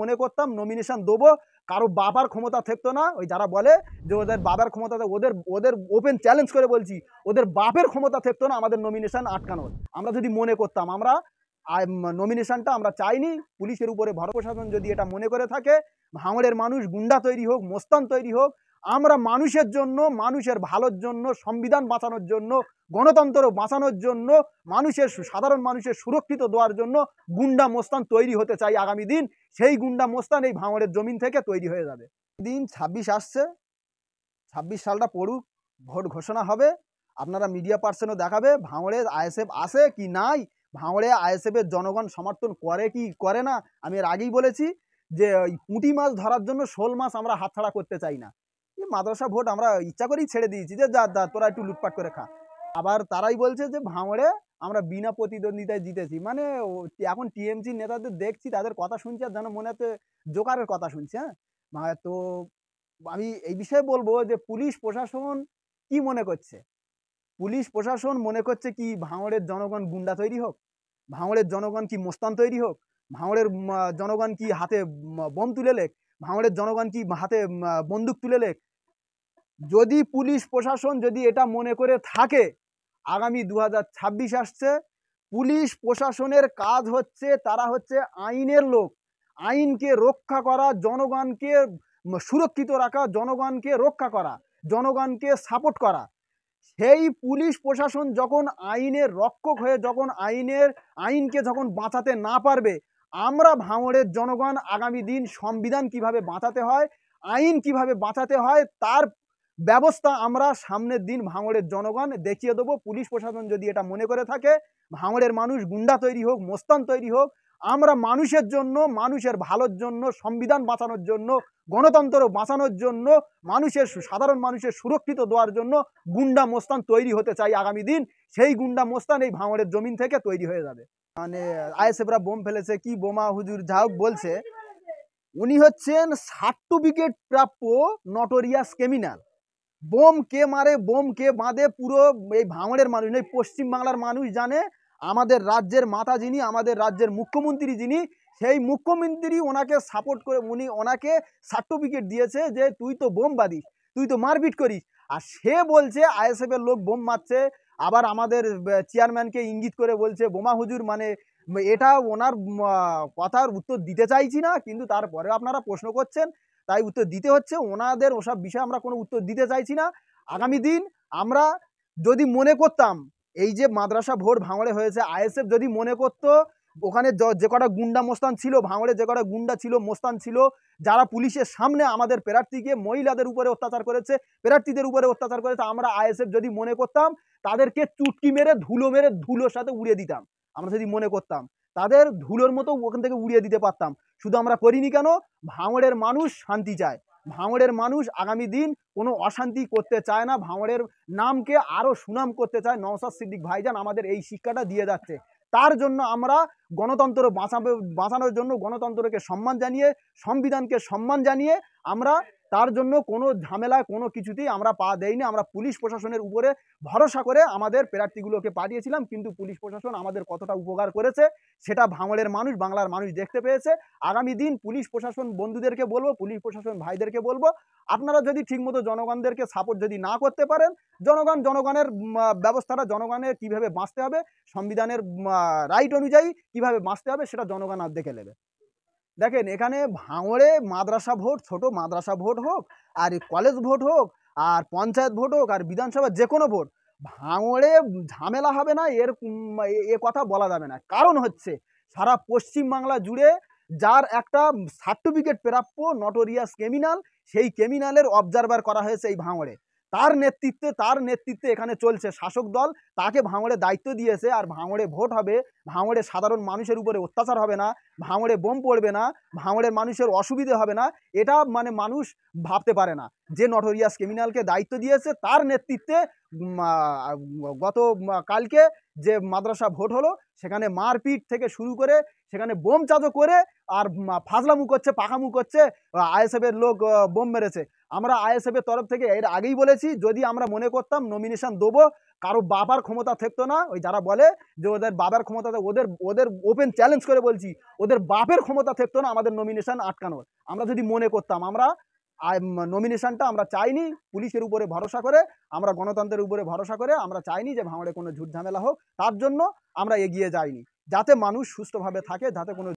মনে করতাম নমিনেশন দেবো, কারো বাবার ক্ষমতা থাকতো না। ওই যারা বলে যে ওদের বাবার ক্ষমতা, ওদের ওদের ওপেন চ্যালেঞ্জ করে বলছি, ওদের বাপের ক্ষমতা থাকতো না আমাদের নমিনেশন আটকানোর। আমরা যদি মনে করতাম, আমরা নমিনেশনটা আমরা চাইনি। পুলিশের উপরে ভরসা, প্রশাসন যদি এটা মনে করে থাকে ভাঙড়ের মানুষ গুন্ডা তৈরি হোক, মোস্তান তৈরি হোক, আমরা মানুষের জন্য, মানুষের ভালোর জন্য, সংবিধান বাঁচানোর জন্য, গণতন্ত্র বাঁচানোর জন্য, মানুষের সাধারণ মানুষের সুরক্ষিত দেওয়ার জন্য গুন্ডা মোস্তান তৈরি হতে চাই আগামী দিন। সেই গুন্ডা মোস্তান এই ভাঙড়ের জমিন থেকে তৈরি হয়ে যাবে। দিন 26 আসছে, 26 সালটা পড়ুক, ভোট ঘোষণা হবে, আপনারা মিডিয়া পার্সনও দেখাবে ভাঙড়ে আইএসএফ আসে কি নাই, ভাঙড়ে আইএসএফের জনগণ সমর্থন করে কি করে না। আমি এর আগেই বলেছি যে ওই পুঁটি মাছ ধরার জন্য শোল মাছ আমরা হাতছাড়া করতে চাই না। মাদ্রাসা ভোট আমরা ইচ্ছা করেই ছেড়ে দিয়েছি যে যা যা তোরা একটু লুটপাট করে খা। আবার তারাই বলছে যে ভাঙড়ে আমরা বিনা প্রতিদ্বন্দ্বিতায় জিতেছি। মানে এখন টিএমসি নেতাদের দেখছি, তাদের কথা শুনছি আর যেন মনে হচ্ছে জোকারের কথা শুনছি। হ্যাঁ, তো আমি এই বিষয়ে বলবো যে পুলিশ প্রশাসন কি মনে করছে, পুলিশ প্রশাসন মনে করছে কি ভাঙড়ের জনগণ গুন্ডা তৈরি হোক, ভাঙড়ের জনগণ কি মোস্তান তৈরি হোক, ভাঙড়ের জনগণ কি হাতে বোম তুলে লেখ, ভাঙড়ের জনগণ কি হাতে বন্দুক তুলে লেখ। যদি পুলিশ প্রশাসন যদি এটা মনে করে থাকে, আগামী 2026 আসছে, পুলিশ প্রশাসনের কাজ হচ্ছে, তারা হচ্ছে আইনের লোক, আইনকে রক্ষা করা, জনগণকে সুরক্ষিত রাখা, জনগণকে রক্ষা করা, জনগণকে সাপোর্ট করা। সেই পুলিশ প্রশাসন যখন আইনের রক্ষক হয়ে, যখন আইনকে যখন বাঁচাতে না পারবে, আমরা ভাঙড়ের জনগণ আগামী দিন সংবিধান কিভাবে বাঁচাতে হয়, আইন কিভাবে বাঁচাতে হয়, তার ব্যবস্থা আমরা সামনের দিন ভাঙড়ের জনগণ দেখিয়ে দেবো। পুলিশ প্রশাসন যদি এটা মনে করে থাকে ভাঙড়ের মানুষ গুন্ডা তৈরি হোক, মোস্তান তৈরি হোক, আমরা মানুষের জন্য, মানুষের ভালোর জন্য, সংবিধান বাঁচানোর জন্য, গণতন্ত্র বাঁচানোর জন্য, মানুষের সাধারণ মানুষের সুরক্ষিত দেওয়ার জন্য গুন্ডা মোস্তান তৈরি হতে চাই আগামী দিন। সেই গুন্ডা মোস্তান এই ভাঙড়ের জমিন থেকে তৈরি হয়ে যাবে। মানে আইএসএফরা বোম ফেলেছে, কি বোমা হুজুর যা হোক বলছে, উনি হচ্ছেন সার্টিফিকেট প্রাপ্য নটোরিয়াস ক্রিমিনাল। বোম কে মারে, বোম কে বাঁধে, পুরো এই ভাঙড়ের মানুষ নেই, পশ্চিমবাংলার মানুষ জানে। আমাদের রাজ্যের মাথা যিনি, আমাদের রাজ্যের মুখ্যমন্ত্রী যিনি, সেই মুখ্যমন্ত্রী ওনাকে সাপোর্ট করে, উনি ওনাকে সার্টিফিকেট দিয়েছে যে তুই তো বোম বাঁধিস, তুই তো মারপিট করিস। আর সে বলছে আইএসএফ এর লোক বোম মারছে, আবার আমাদের চেয়ারম্যানকে ইঙ্গিত করে বলছে বোমা হুজুর। মানে এটা ওনার কথার উত্তর দিতে চাইছি না, কিন্তু তারপরে আপনারা প্রশ্ন করছেন তাই উত্তর দিতে হচ্ছে। ওনাদের ওসব বিষয়ে আমরা কোনো উত্তর দিতে চাইছি না। আগামী দিন আমরা যদি মনে করতাম এই যে মাদ্রাসা ভোট ভাঙড়ে হয়েছে, আইএসএফ যদি মনে করতো ওখানে যে কটা গুন্ডা মোস্তান ছিল, ভাঙড়ে যে কটা গুন্ডা ছিল, মোস্তান ছিল, যারা পুলিশের সামনে আমাদের প্রার্থীকে, মহিলাদের উপরে অত্যাচার করেছে, প্রার্থীদের উপরে অত্যাচার করেছে, আমরা আইএসএফ যদি মনে করতাম তাদেরকে চুটকি মেরে ধুলোর সাথে উড়িয়ে দিতাম। আমরা যদি মনে করতাম তাদের ধুলোর মতো ওখান থেকে উড়িয়ে দিতে পারতাম। শুধু আমরা করিনি কেন, ভাঙড়ের মানুষ শান্তি চায়, ভাঙড়ের মানুষ আগামী দিন কোনো অশান্তি করতে চায় না, ভাঙড়ের নামকে আরো সুনাম করতে চায়। নওশাদ সিদ্দিক ভাইজান আমাদের এই শিক্ষাটা দিয়ে যাচ্ছে। তার জন্য আমরা গণতন্ত্র বাঁচানোর জন্য, গণতন্ত্রকে সম্মান জানিয়ে, সংবিধানকে সম্মান জানিয়ে, আমরা তার জন্য কোনো ঝামেলায় কোনো কিছুতেই আমরা পা দেইনি। আমরা পুলিশ প্রশাসনের উপরে ভরসা করে আমাদের প্রার্থীগুলোকে পাঠিয়েছিলাম, কিন্তু পুলিশ প্রশাসন আমাদের কতটা উপকার করেছে সেটা ভাঙড়ের মানুষ, বাংলার মানুষ দেখতে পেয়েছে। আগামী দিন পুলিশ প্রশাসন বন্ধুদেরকে বলবো, পুলিশ প্রশাসন ভাইদেরকে বলবো, আপনারা যদি ঠিকমতো জনগণদেরকে সাপোর্ট যদি না করতে পারেন, জনগণের ব্যবস্থাটা, জনগণের কিভাবে বাঁচতে হবে, সংবিধানের রাইট অনুযায়ী কিভাবে বাঁচতে হবে সেটা জনগণ আর দেখে নেবে। দেখেন এখানে ভাঙড়ে মাদ্রাসা ভোট, ছোট মাদ্রাসা ভোট হোক, আর কলেজ ভোট হোক, আর পঞ্চায়েত ভোট হোক, আর বিধানসভা যে কোনো ভোট, ভাঙড়ে ঝামেলা হবে না এ কথা বলা যাবে না। কারণ হচ্ছে সারা পশ্চিমবাংলা জুড়ে যার একটা সার্টিফিকেট প্রাপ্য নটোরিয়াস ক্রিমিনাল, সেই ক্রিমিনালের অবজারভার করা হয়েছে এই ভাঙড়ে। তার নেতৃত্বে এখানে চলছে শাসক দল, তাকে ভাঙড়ে দায়িত্ব দিয়েছে। আর ভাঙড়ে ভোট হবে, ভাঙড়ে সাধারণ মানুষের উপরে অত্যাচার হবে না, ভাঙড়ে বোম পড়বে না, ভাঙড়ের মানুষের অসুবিধে হবে না, এটা মানে মানুষ ভাবতে পারে না। যে নটোরিয়াস ক্রিমিনালকে দায়িত্ব দিয়েছে তার নেতৃত্বে গত কালকে যে মাদ্রাসা ভোট হলো, সেখানে মারপিট থেকে শুরু করে, সেখানে বোম চাঁদো করে আর ফাজলামু করছে, পাকামু করছে, আইএসএফ এর লোক বোম মেরেছে। আমরা আইএসএফ এর তরফ থেকে এর আগেই বলেছি, যদি আমরা মনে করতাম নমিনেশন দেবো, কারো বাবার ক্ষমতা থাকতো না, ওই যারা বলে যে ওদের বাবার ক্ষমতাতে, ওদের ওদের ওপেন চ্যালেঞ্জ করে বলছি, ওদের বাপের ক্ষমতা থাকতো না আমাদের নমিনেশন আটকানোর। আমরা যদি মনে করতাম, আমরা নমিনেশনটা আমরা চাইনি পুলিশের উপরে ভরসা করে, আমরা গণতন্ত্রের উপরে ভরসা করে, আমরা চাইনি যে ভাঙড়ে কোনো ঝুট ঝামেলা হোক, তার জন্য আমরা এগিয়ে যাইনি, যাতে মানুষ সুষ্ঠুভাবে থাকে, যাতে কোনো